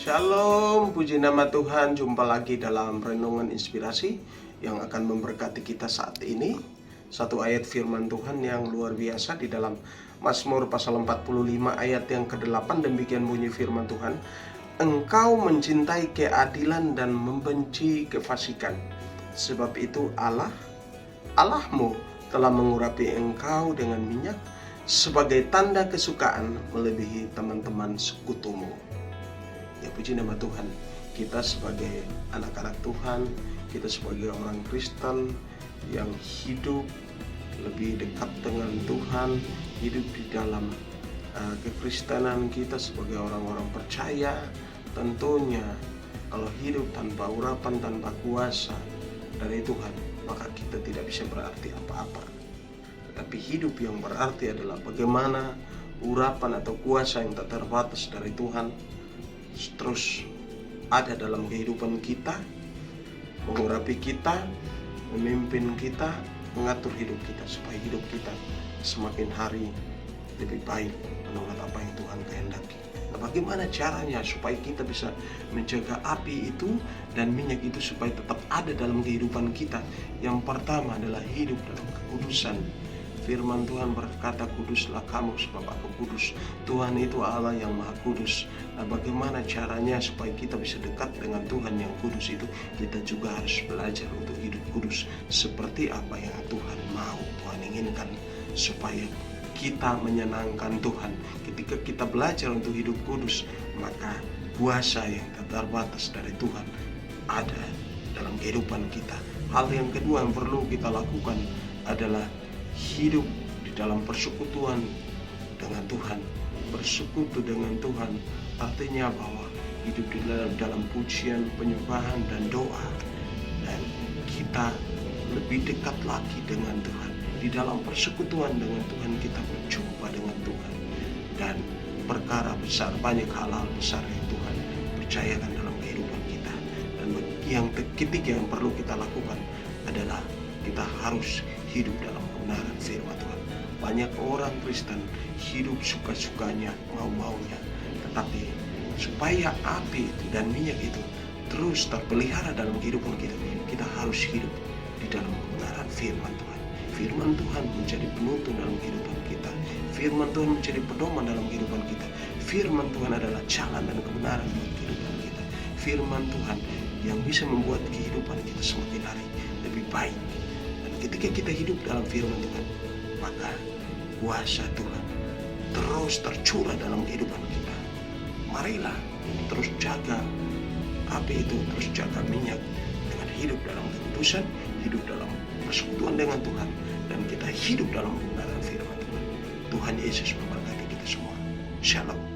Shalom, puji nama Tuhan. Jumpa lagi dalam renungan inspirasi yang akan memberkati kita saat ini. Satu ayat firman Tuhan yang luar biasa di dalam Mazmur pasal 45 ayat yang ke-8. Demikian bunyi firman Tuhan. Engkau mencintai keadilan dan membenci kefasikan. Sebab itu Allahmu telah mengurapi engkau dengan minyak sebagai tanda kesukaan melebihi teman-teman sekutumu. Ya, puji nama Tuhan. Kita sebagai anak-anak Tuhan, kita sebagai orang Kristen yang hidup lebih dekat dengan Tuhan, hidup di dalam kekristenan kita sebagai orang-orang percaya, tentunya kalau hidup tanpa urapan, tanpa kuasa dari Tuhan, maka kita tidak bisa berarti apa-apa. Tetapi hidup yang berarti adalah bagaimana urapan atau kuasa yang tak terbatas dari Tuhan terus ada dalam kehidupan kita, mengurapi kita, memimpin kita, mengatur hidup kita supaya hidup kita semakin hari lebih baik menurut apa yang Tuhan kehendaki. Nah, bagaimana caranya supaya kita bisa menjaga api itu dan minyak itu supaya tetap ada dalam kehidupan kita? Yang pertama adalah hidup dalam kekudusan. Firman Tuhan berkata, kuduslah kamu sebab aku kudus. Tuhan itu Allah yang maha kudus. Nah, bagaimana caranya supaya kita bisa dekat dengan Tuhan yang kudus itu? Kita juga harus belajar untuk hidup kudus seperti apa yang Tuhan mau, Tuhan inginkan, supaya kita menyenangkan Tuhan. Ketika kita belajar untuk hidup kudus, maka kuasa yang tak terbatas dari Tuhan ada dalam kehidupan kita. Hal yang kedua yang perlu kita lakukan adalah hidup di dalam persekutuan dengan Tuhan. Bersekutu dengan Tuhan artinya bahwa hidup di dalam pujian, penyembahan, dan doa. Dan kita lebih dekat lagi dengan Tuhan. Di dalam persekutuan dengan Tuhan kita berjumpa dengan Tuhan. Dan perkara besar, banyak hal-hal besar yang Tuhan percayakan dalam kehidupan kita. Dan yang ketiga yang perlu kita lakukan adalah kita harus hidup dalam kebenaran firman Tuhan. Banyak orang Kristen hidup suka-sukanya, mau-maunya, tetapi supaya api itu dan minyak itu terus terpelihara dalam kehidupan kita, kita harus hidup di dalam kebenaran firman Tuhan. Firman Tuhan menjadi penuntun dalam kehidupan kita. Firman Tuhan menjadi pedoman dalam kehidupan kita. Firman Tuhan adalah jalan dan kebenaran dalam kehidupan kita. Firman Tuhan yang bisa membuat kehidupan kita semakin hari lebih baik. Ketika kita hidup dalam firman Tuhan, maka kuasa Tuhan terus tercurah dalam kehidupan kita. Marilah terus jaga api itu, terus jaga minyak dengan hidup dalam kekudusan, hidup dalam persekutuan dengan Tuhan, dan kita hidup dalam kebenaran firman Tuhan. Tuhan Yesus memberkati kita semua. Shalom.